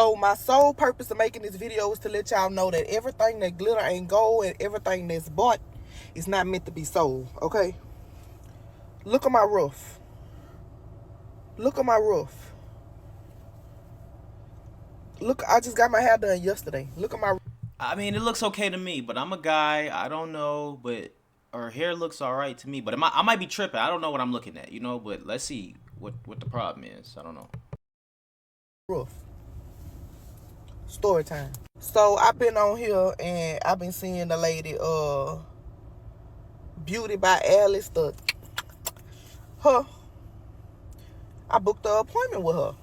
So my sole purpose of making this video is to let y'all know that everything that glitter ain't gold and everything that's bought is not meant to be sold, okay? Look at my roof. Look at my roof. Look, I just got my hair done yesterday. Look at my roof. I mean, it looks okay to me, but I'm a guy. I don't know, but her hair looks all right to me. But I might be tripping. I don't know what I'm looking at, you know. But let's see what the problem is. I don't know. Roof. Story time. So I've been on here and I've been seeing the lady, Beauty by Alice, her. I booked an appointment with her.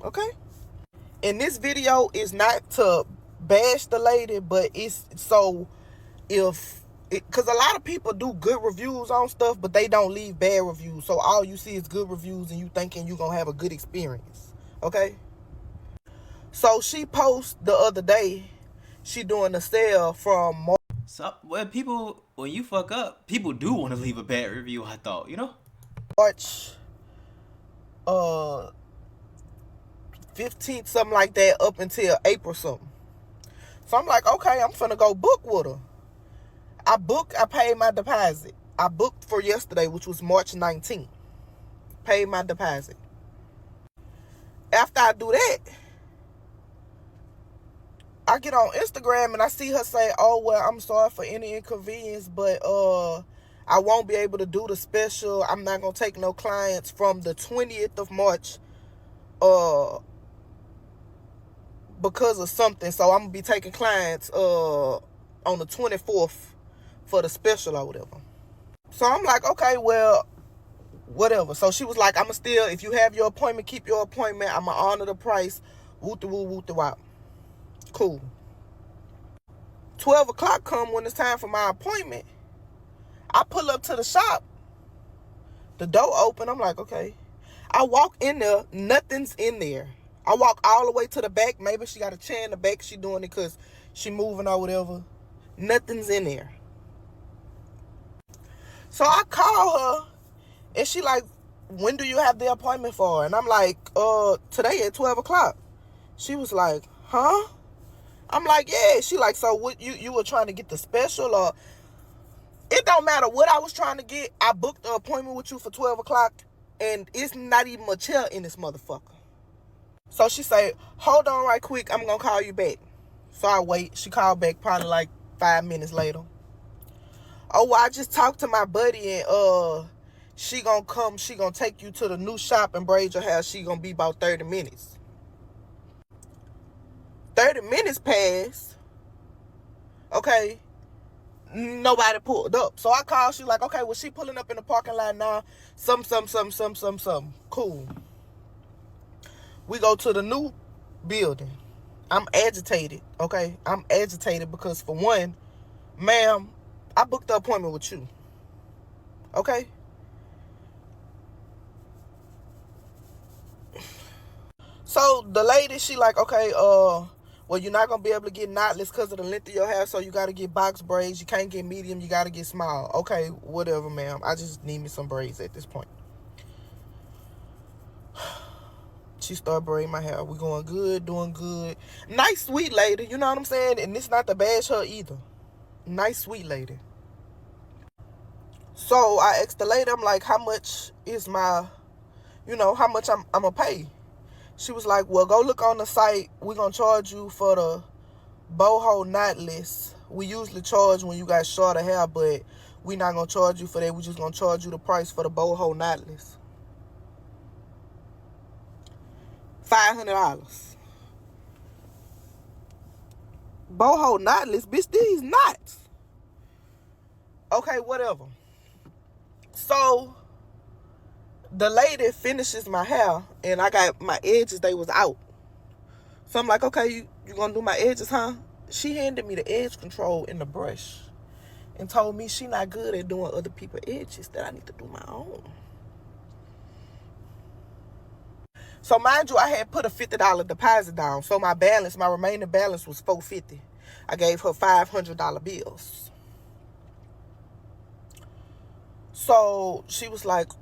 Okay? And this video is not to bash the lady, but it's so because a lot of people do good reviews on stuff, but they don't leave bad reviews. So all you see is good reviews and you thinking you're going to have a good experience. Okay? So she posted the other day, she doing a sale from So, well, people, when you fuck up, people do want to leave a bad review. I thought, you know. March 15th, something like that, up until April something. So I'm like, okay, I'm finna go book with her. I paid my deposit. I booked for yesterday, which was March 19th. Paid my deposit. After I do that, I get on Instagram and I see her say, oh, well, I'm sorry for any inconvenience, but I won't be able to do the special. I'm not going to take no clients from the 20th of March because of something. So I'm going to be taking clients on the 24th for the special or whatever. So I'm like, okay, well, whatever. So she was like, I'm going to still, if you have your appointment, keep your appointment. I'm going to honor the price. Woo-the-woo-woo-the-wop. Cool. 12 o'clock come when it's time for my appointment. I pull up to the shop. The door open. I'm like, okay. I walk in there. Nothing's in there. I walk all the way to the back. Maybe she got a chair in the back. She doing it because she moving or whatever. Nothing's in there. So I call her. And she like, when do you have the appointment for? And I'm like, today at 12 o'clock. She was like, huh? I'm like, yeah. She like, so what, you were trying to get the special or... It don't matter what I was trying to get. I booked an appointment with you for 12 o'clock, and it's not even a chair in this motherfucker. So she say, hold on right quick. I'm going to call you back. So I wait. She called back probably like 5 minutes later. Oh, well, I just talked to my buddy, and she going to come. She going to take you to the new shop and braid your hair. She going to be about 30 minutes. 30 minutes passed. Okay. Nobody pulled up. So I called. She like, okay, well, she pulling up in the parking lot now. Some. Cool. We go to the new building. I'm agitated, okay? I'm agitated because, for one, ma'am, I booked the appointment with you, okay? So the lady, she like, okay, well, you're not going to be able to get knotless because of the length of your hair, so you got to get box braids. You can't get medium. You got to get small. Okay, whatever, ma'am. I just need me some braids at this point. She started braiding my hair. We going good, doing good. Nice, sweet lady. You know what I'm saying? And it's not to bash her either. Nice, sweet lady. So I asked the lady, I'm like, how much is my, how much I'm going to pay? She was like, well, go look on the site. We're going to charge you for the boho knotless. We usually charge when you got shorter hair, but we're not going to charge you for that. We're just going to charge you the price for the boho knotless. $500. Boho knotless? Bitch, these knots. Okay, whatever. So the lady finishes my hair, and I got my edges, they was out. So I'm like, okay, you gonna do my edges, huh? She handed me the edge control and the brush and told me she not good at doing other people's edges, that I need to do my own. So mind you, I had put a $50 deposit down. So my remaining balance was $450. I gave her $500 bills. So she was like,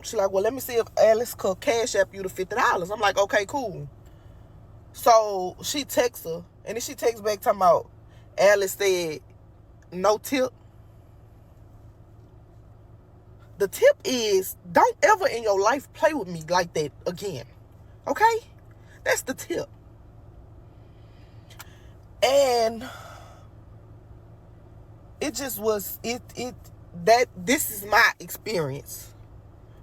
she's like, well, let me see if Alice could cash app you the $50. I'm like, okay, cool. So she texts her, and then she texts back talking about Alice said no tip. The tip is don't ever in your life play with me like that again. Okay? That's the tip. And it just was that this is my experience.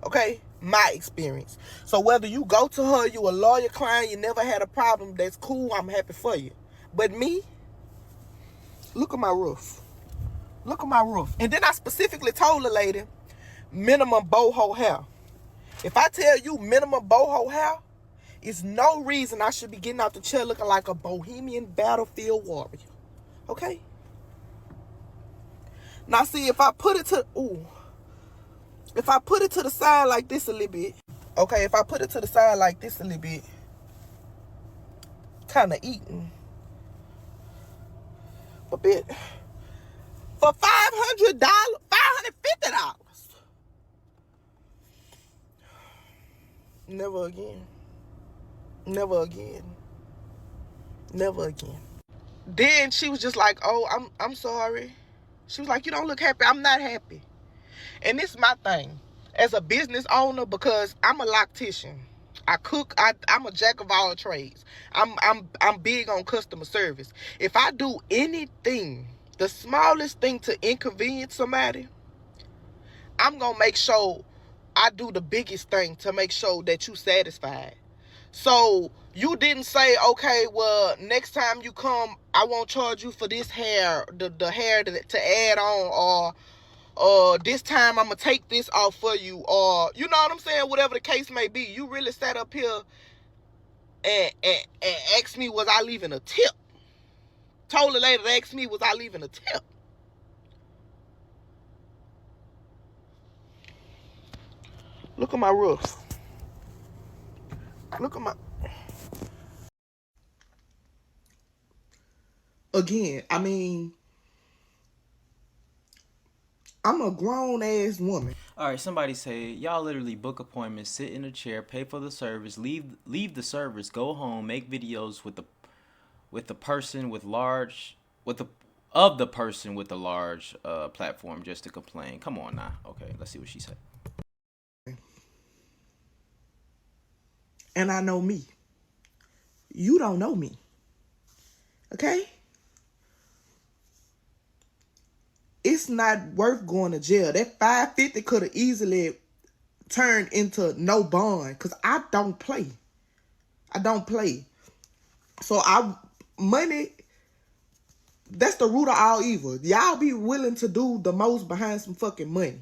Okay? My experience. So whether you go to her, you a lawyer client, you never had a problem, that's cool, I'm happy for you. But me, look at my roof. Look at my roof. And then I specifically told the lady, minimum boho hair. If I tell you minimum boho hair, it's no reason I should be getting out the chair looking like a bohemian battlefield warrior. Okay? Now see, if I put it to the side like this a little bit, okay, if I put it to the side like this a little bit, kind of eating a bit, for $500, $550. Never again. Never again. Never again. Then she was just like, "Oh, I'm sorry." She was like, "You don't look happy." I'm not happy. And this is my thing as a business owner, because I'm a loctician. I cook. I'm a jack of all trades. I'm big on customer service. If I do anything, the smallest thing to inconvenience somebody, I'm gonna make sure I do the biggest thing to make sure that you satisfied. So you didn't say, okay, well, next time you come, I won't charge you for this hair, the hair to add on, or this time I'm gonna take this off for you, or you know what I'm saying, whatever the case may be. You really sat up here and asked me, was I leaving a tip? Told the lady to ask me, was I leaving a tip? Look at my roof. Look at my... Again, I mean, I'm a grown ass woman. All right, somebody say y'all literally book appointments, sit in a chair, pay for the service, leave the service, go home, make videos with the person with large with the of the person with the large platform just to complain. Come on now. Okay, let's see what she said. And I know me. You don't know me. Okay? It's not worth going to jail. That $550 could have easily turned into no bond, because I don't play. I don't play. So money, that's the root of all evil. Y'all be willing to do the most behind some fucking money.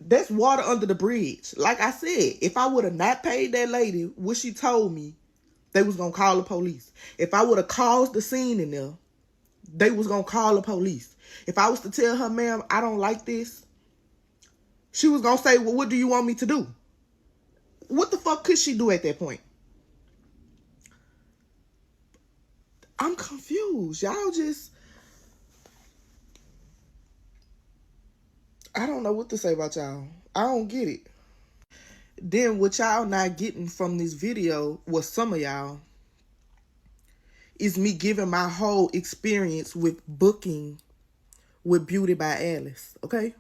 That's water under the bridge. Like I said, if I would have not paid that lady what she told me, they was going to call the police. If I would have caused the scene in there, they was going to call the police. If I was to tell her, ma'am, I don't like this, she was going to say, well, what do you want me to do? What the fuck could she do at that point? I'm confused. Y'all just... I don't know what to say about y'all. I don't get it. Then what y'all not getting from this video, what some of y'all, is me giving my whole experience with booking with Beauty by Alice, okay?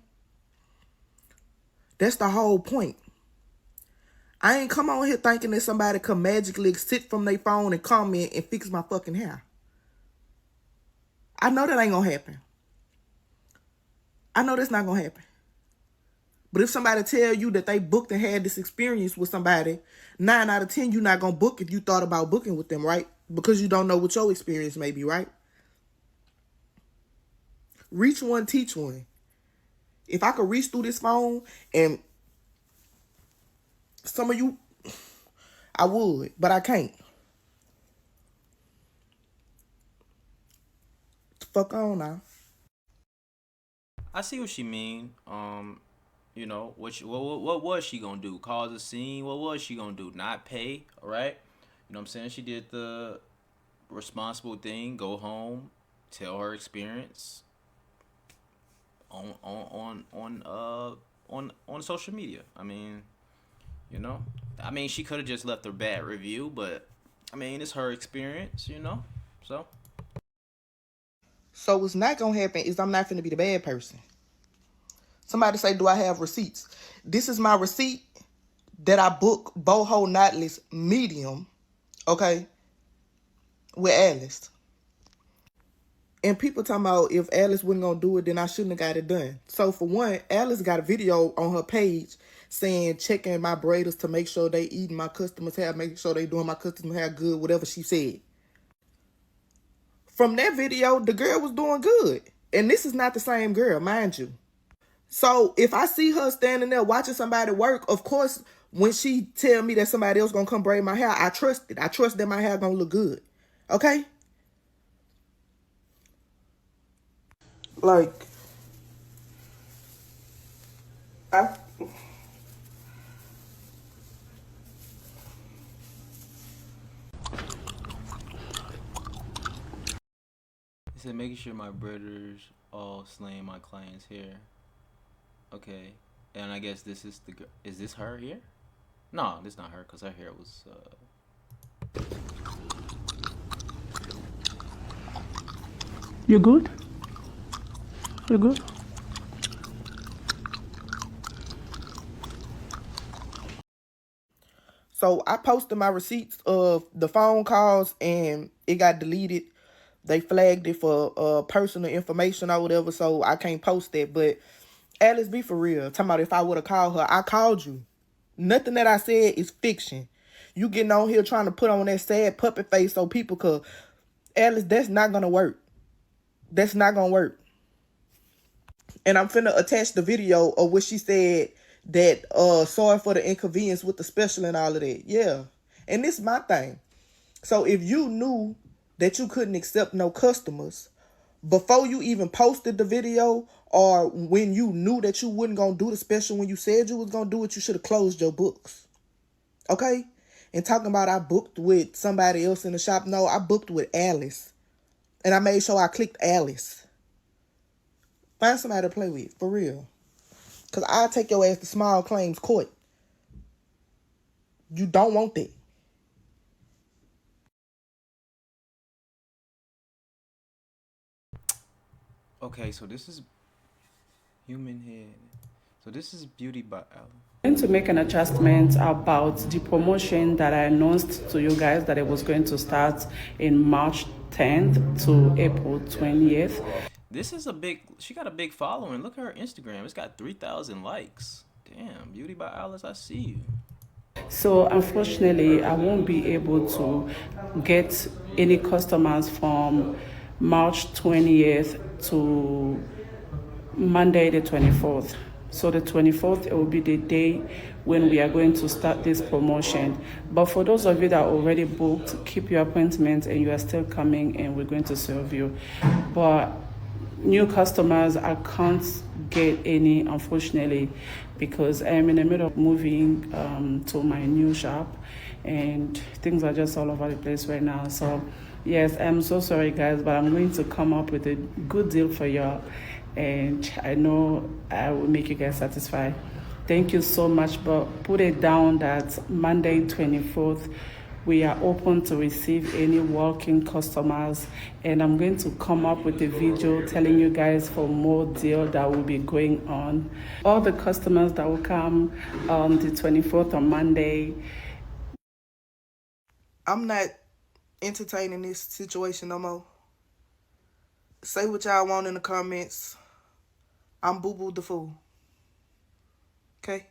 That's the whole point. I ain't come on here thinking that somebody could magically sit from their phone and comment and fix my fucking hair. I know that ain't gonna happen. I know that's not gonna happen. But if somebody tell you that they booked and had this experience with somebody, 9 out of 10, you're not gonna book if you thought about booking with them, right? Because you don't know what your experience may be, right? Reach one, teach one. If I could reach through this phone and some of you, I would, but I can't. Fuck on now. I see what she mean. You know, what was she gonna do? Cause a scene? What was she gonna do? Not pay? All right. You know what I'm saying? She did the responsible thing. Go home, tell her experience on social media. I mean, you know, I mean, she could have just left a bad review, but I mean, it's her experience, you know. So So what's not gonna happen is I'm not finna be the bad person. Somebody say, do I have receipts? This is my receipt that I book boho knotless medium, okay, with Alice. And people talking about if Alice wasn't gonna do it, then I shouldn't have got it done. So for one, Alice got a video on her page saying checking my braiders to make sure they eating my customers' hair, making sure they doing my customers' hair good, whatever she said. From that video, the girl was doing good. And this is not the same girl, mind you. So if I see her standing there watching somebody work, of course, when she tell me that somebody else gonna come braid my hair, I trust it. I trust that my hair gonna look good. Okay? Like, I he said, making sure my brothers all slaying my client's hair. Okay, and I guess this is the girl. Is this her here? No, this is not her because her hair was. You good? You good? So I posted my receipts of the phone calls and it got deleted. They flagged it for personal information or whatever, so I can't post that. But Alice, be for real. Talking about if I would have called her, I called you. Nothing that I said is fiction. You getting on here trying to put on that sad puppet face so people could. Alice, that's not gonna work. That's not gonna work. And I'm finna attach the video of what she said that sorry for the inconvenience with the special and all of that. Yeah. And this is my thing. So if you knew that you couldn't accept no customers before you even posted the video, or when you knew that you wasn't gonna do the special when you said you was gonna do it, you should have closed your books. Okay? And talking about I booked with somebody else in the shop. No, I booked with Alice. And I made sure I clicked Alice. Find somebody to play with, for real. Because I'll take your ass to small claims court. You don't want that. Okay, so this is human head. So this is Beauty by Ella. I'm going to make an adjustment about the promotion that I announced to you guys that it was going to start in March 10th to April 20th. This is a big. She got a big following. Look at her Instagram. It's got 3,000 likes. Damn, Beauty by Alice, I see you. So unfortunately, I won't be able to get any customers from March 20th to Monday the 24th. So the 24th, it will be the day when we are going to start this promotion. But for those of you that are already booked, keep your appointment and you are still coming and we're going to serve you. But new customers, I can't get any, unfortunately, because I am in the middle of moving to my new shop and things are just all over the place right now. So yes, I'm so sorry guys, but I'm going to come up with a good deal for y'all and I know I will make you guys satisfied. Thank you so much, but put it down that Monday 24th, we are open to receive any walk-in customers, and I'm going to come up with a video telling you guys for more deal that will be going on. All the customers that will come on the 24th on Monday. I'm not entertaining this situation no more. Say what y'all want in the comments. I'm Boo Boo the Fool. Okay?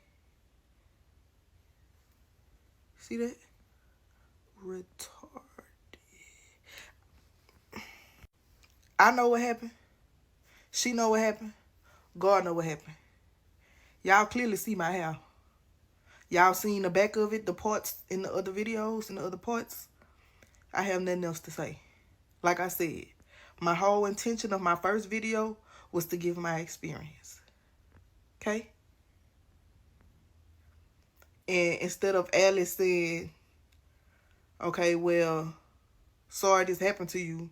See that? Retarded. I know what happened. She know what happened. God know what happened. Y'all clearly see my hair. Y'all seen the back of it, the parts in the other videos, in the other parts. I have nothing else to say. Like I said, my whole intention of my first video was to give my experience. Okay? And instead of Alice saying, okay, well, sorry this happened to you,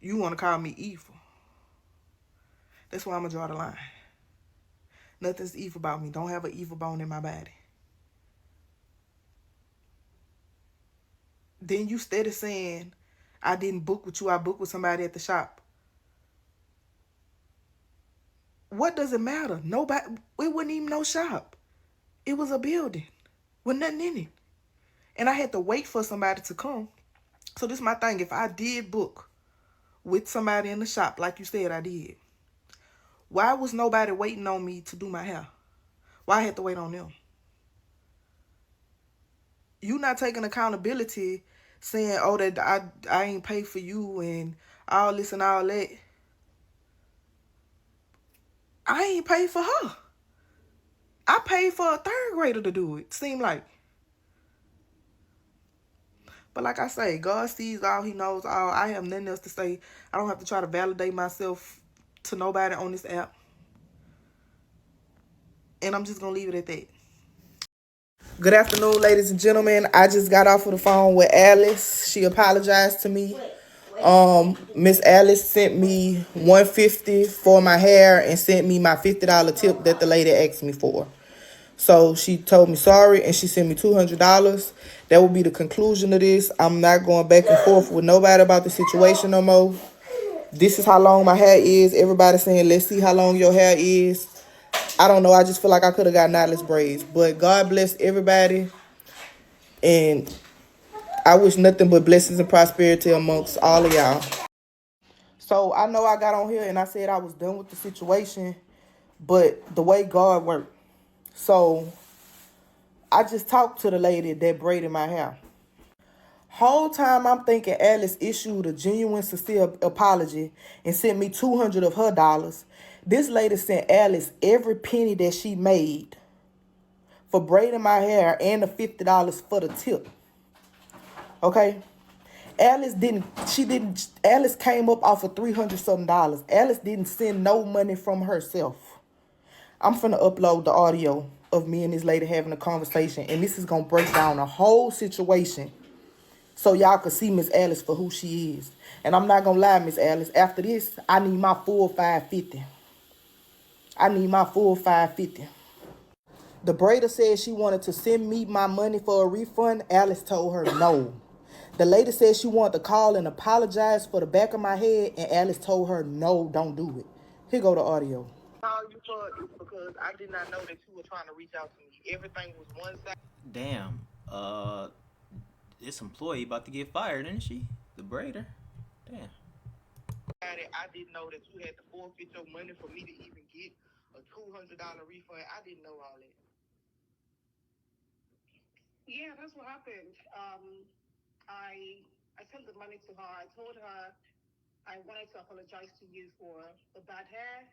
you want to call me evil. That's why I'm going to draw the line. Nothing's evil about me. Don't have an evil bone in my body. Then you steady saying, I didn't book with you, I booked with somebody at the shop. What does it matter? Nobody, it wasn't even no shop. It was a building with nothing in it. And I had to wait for somebody to come. So this is my thing. If I did book with somebody in the shop, like you said I did, why was nobody waiting on me to do my hair? Why I had to wait on them? You not taking accountability, saying, oh, that I ain't paid for you and all this and all that. I ain't paid for her. I paid for a third grader to do it, seem like. But like I say, God sees all, he knows all. I have nothing else to say. I don't have to try to validate myself to nobody on this app. And I'm just going to leave it at that. Good afternoon, ladies and gentlemen. I just got off of the phone with Alice. She apologized to me. Miss Alice sent me $150 for my hair and sent me my $50 tip that the lady asked me for. So she told me sorry and she sent me $200. That will be the conclusion of this. I'm not going back and forth with nobody about the situation no more. This is how long my hair is. Everybody saying, let's see how long your hair is. I don't know. I just feel like I could have got knotless braids. But God bless everybody. And I wish nothing but blessings and prosperity amongst all of y'all. So I know I got on here and I said I was done with the situation, but the way God worked. So I just talked to the lady that braided my hair. Whole time I'm thinking Alice issued a genuine, sincere apology and sent me $200 of her dollars. This lady sent Alice every penny that she made for braiding my hair and the $50 for the tip. Okay? Alice came up off of $300 something. Alice didn't send no money from herself. I'm finna upload the audio of me and this lady having a conversation, and this is gonna break down the whole situation so y'all can see Miss Alice for who she is. And I'm not gonna lie, Miss Alice, after this, I need my full $550. I need my full $550. The braider said she wanted to send me my money for a refund. Alice told her no. The lady said she wanted to call and apologize for the back of my head, and Alice told her no, don't do it. Here go the audio. Call you for it because I did not know that you were trying to reach out to me. Everything was one side. Damn. This employee about to get fired, isn't she? The braider. Damn. I didn't know that you had to forfeit your money for me to even get a $200 refund. I didn't know all that. Yeah, that's what happened. I sent the money to her. I told her I wanted to apologize to you for the bad hair,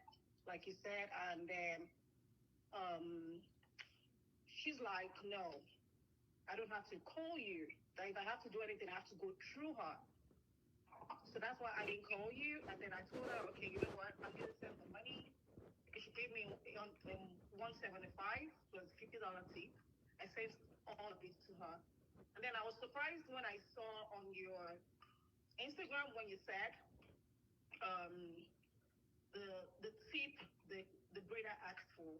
like you said, and then she's like, no, I don't have to call you. Like, if I have to do anything, I have to go through her. So that's why I didn't call you. And then I told her, okay, you know what? I'm gonna send the money because she gave me $175 plus $50 tip. I sent all of it to her. And then I was surprised when I saw on your Instagram when you said the tip the grader asked for.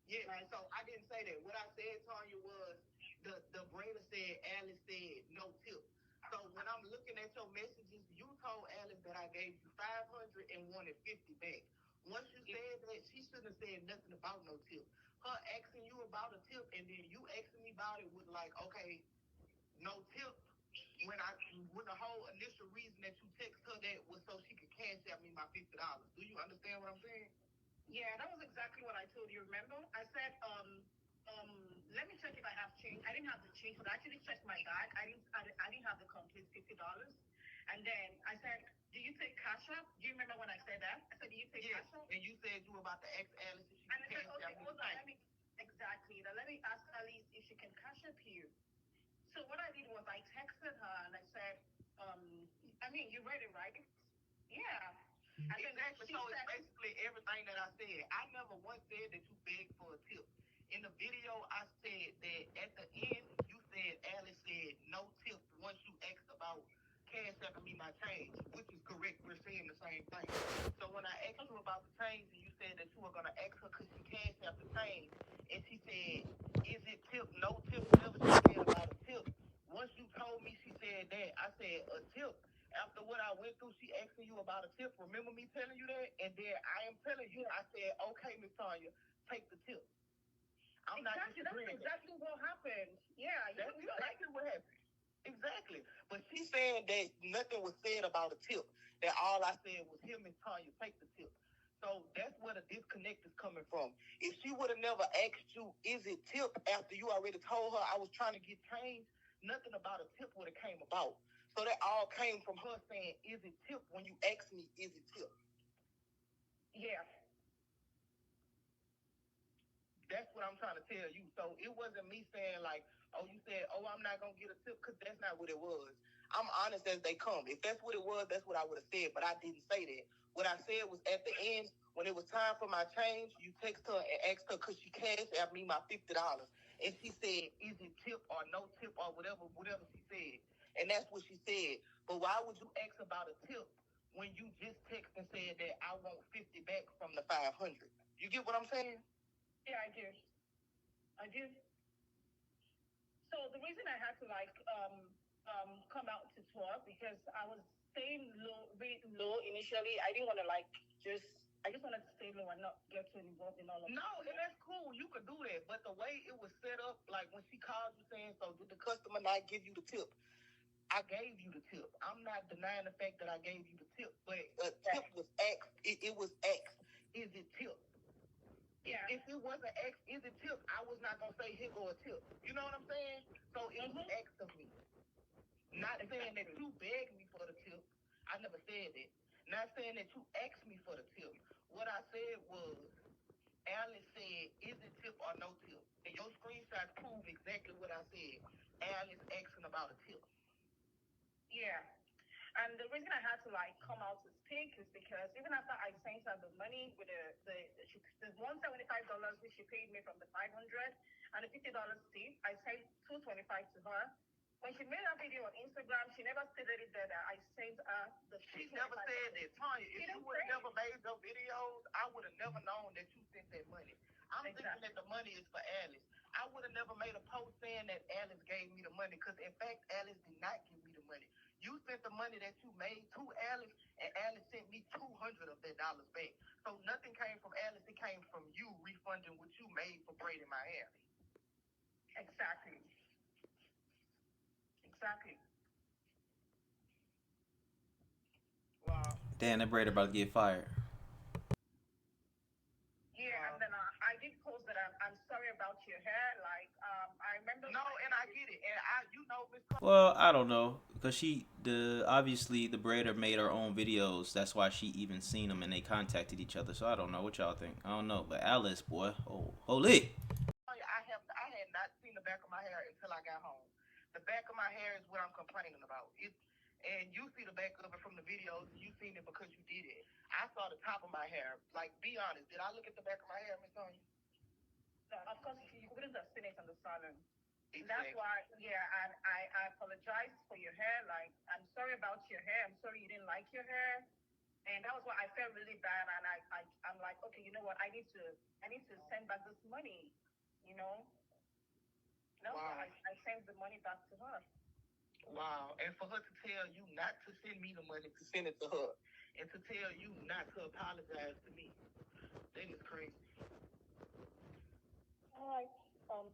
Yeah, right. So I didn't say that. What I said, Tanya, was the braider said Alice said no tip. So when I'm looking at your messages, you told Alice that I gave you 500 and wanted 50 back. Once you said that, she shouldn't have said nothing about no tip. Her asking you about a tip and then you asking me about it was like, okay, no tip. When the whole initial reason that you text her that was so she could cash out me my $50. Do you understand what I'm saying? Yeah, that was exactly what I told you. Remember? I said, let me check if I have change. I didn't have the change, but I actually checked my bag. I didn't have the complete $50. And then I said, do you take cash app? Do you remember when I said that? I said, do you take cash app? And you said you were about to ask Alice if she And I could said, cash okay, out me. hold on. Exactly. Now let me ask Alice if she can cash up you. So what I did was I texted her and I said, you read it, right? Yeah. Exactly. So it's basically everything that I said. I never once said that you begged for a tip. In the video, I said that at the end, you said Alice said no tip once you asked about cash after me my change, which is correct. We're saying the same thing. So when I asked you about the change, and you said that you were going to ask her could she cash after change, and she said, is it tip, no tip, whatever she said about a tip once you told me she said that, I said a tip. After what I went through, she asking you about a tip. Remember me telling you that? And then I am telling you, I said, okay, Miss Tanya, take the tip. I'm not Exactly, that's disagreeing. exactly what happened. Yeah, That's exactly what happened. Exactly. But she saying that nothing was said about a tip. That all I said was, here, Miss Tanya, take the tip. So that's where the disconnect is coming from. If she would have never asked you, is it tip, after you already told her I was trying to get changed, nothing about a tip would have came about. So that all came from her saying, is it tip, when you asked me, is it tip? Yeah. That's what I'm trying to tell you. So it wasn't me saying like, oh, you said, oh, I'm not going to get a tip, because that's not what it was. I'm honest as they come. If that's what it was, that's what I would have said, but I didn't say that. What I said was, at the end, when it was time for my change, you text her and asked her, could she cash out me my $50? And she said, is it tip or no tip or whatever she said. And that's what she said. But why would you ask about a tip when you just text and said that I want 50 back from the 500? You get what I'm saying? Yeah, I do. I do. So the reason I had to come out to talk, because I was staying low, really low initially. I didn't want to I just wanted to stay low and not get too involved in all of No, and that's cool. You could do that. But the way it was set up, like when she called you saying, so did the customer not give you the tip? I gave you the tip. I'm not denying the fact that I gave you the tip, but a tip was asked. It was asked. Is it tip? Yeah. If it wasn't asked, is it tip, I was not going to say, here go a tip. You know what I'm saying? So it was asked of me. Not saying that you begged me for the tip. I never said that. Not saying that you asked me for the tip. What I said was, Alice said, is it tip or no tip? And your screenshots prove exactly what I said. Alice asking about a tip. Yeah. And the reason I had to come out to speak is because even after I sent her the money with the $175 which she paid me from the 500 and the $50 tip, I sent $225 to her. When she made that video on Instagram, she never stated it that I sent her the. She never said that. Tanya, if you would have never made those videos, I would have never known that you sent that money. I'm thinking that the money is for Alice. I would have never made a post saying that Alice gave me the money, because in fact, Alice did not give me the money. You sent the money that you made to Alice, and Alice sent me 200 of that dollars back. So nothing came from Alice. It came from you refunding what you made for braiding my hair. Exactly. Exactly. Wow. Damn, that braider about to get fired. Yeah, and then I did post that I'm sorry about your hair. I remember. No, and I get it, and Miss. Well, I don't know, because obviously the braider made her own videos. That's why she even seen them and they contacted each other. So I don't know what y'all think. I don't know, but Alice, boy, holy. I had not seen the back of my hair until I got home. The back of my hair is what I'm complaining about. And you see the back of it from the videos, and you seen it because you did it. I saw the top of my hair. Like, be honest, did I look at the back of my hair, Miss Sonia? No, of course, you wouldn't have seen it on the salon. Exactly. That's why, yeah, and I apologize for your hair. I'm sorry about your hair. I'm sorry you didn't like your hair. And that was why I felt really bad. And I'm like, okay, you know what? I need to send back this money, you know? That's why I sent the money back to her. Wow. And for her to tell you not to send me the money, to send it to her, and to tell you not to apologize to me, that is crazy. All right. Okay.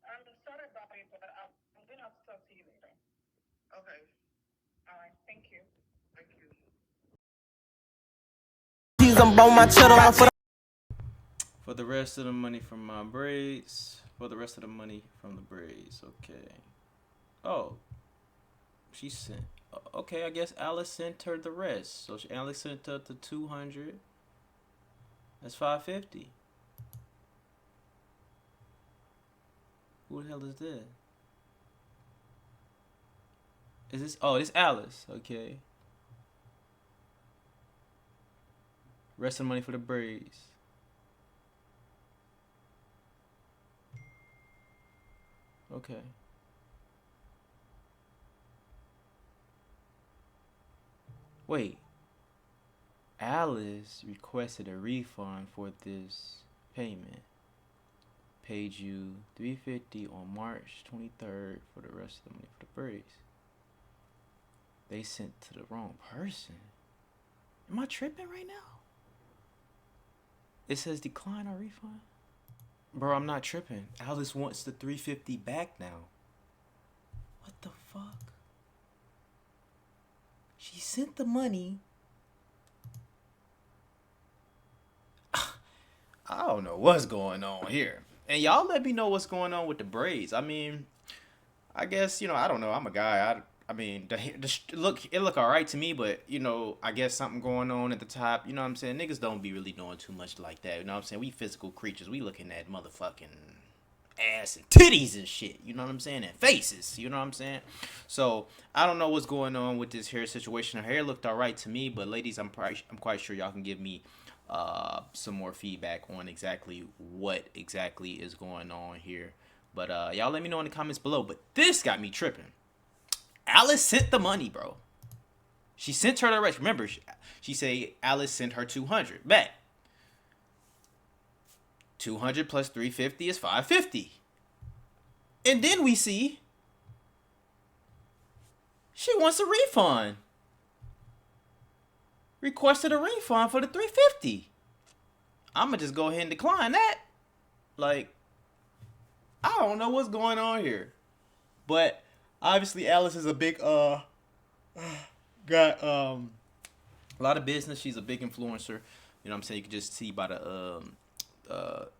I'm sorry about it, but I'm going to have to talk to you later. Okay. All right. Thank you. Thank you. For the rest of the money from my braids. For the rest of the money from the braids. Okay. Oh. She sent. Okay, I guess Alice sent her the rest. So Alice sent her the 200. That's 550. Who the hell is this? Is this? Oh, this Alice. Okay. Rest of the money for the braids. Okay. Wait. Alice requested a refund for this payment. paid you $350 on March 23rd for the rest of the money for the braids. They sent to the wrong person. Am I tripping right now? It says decline or refund. Bro, I'm not tripping. Alice wants the $350 back now. What the fuck? She sent the money. I don't know what's going on here. And y'all let me know what's going on with the braids. I mean, I guess, I don't know. I'm a guy. I mean, it look all right to me, but, I guess something going on at the top. You know what I'm saying? Niggas don't be really doing too much like that. You know what I'm saying? We physical creatures. We looking at motherfucking ass and titties and shit. You know what I'm saying? And faces. You know what I'm saying? So, I don't know what's going on with this hair situation. Her hair looked all right to me, but ladies, I'm quite sure y'all can give me some more feedback on exactly what exactly is going on here. But y'all let me know in the comments below. But this got me tripping. Alice sent the money, bro. She sent her the rest. Remember, she say Alice sent her 200 back. 200 plus 350 is 550. And then we see she wants a refund. Requested a refund for the 350. I'ma just go ahead and decline that. Like, I don't know what's going on here. But obviously Alice is a big got a lot of business. She's a big influencer. You know what I'm saying? You can just see by the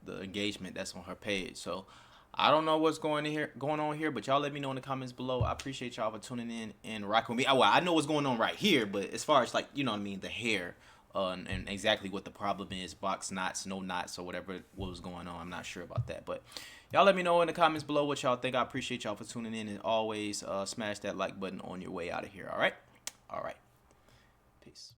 engagement that's on her page. So I don't know what's going on here, but y'all let me know in the comments below. I appreciate y'all for tuning in and rocking with me. Well, I know what's going on right here, but as far as like, you know what I mean, the hair and exactly what the problem is, box knots, no knots, or whatever what was going on, I'm not sure about that. But y'all let me know in the comments below what y'all think. I appreciate y'all for tuning in, and always smash that like button on your way out of here. All right? All right. Peace.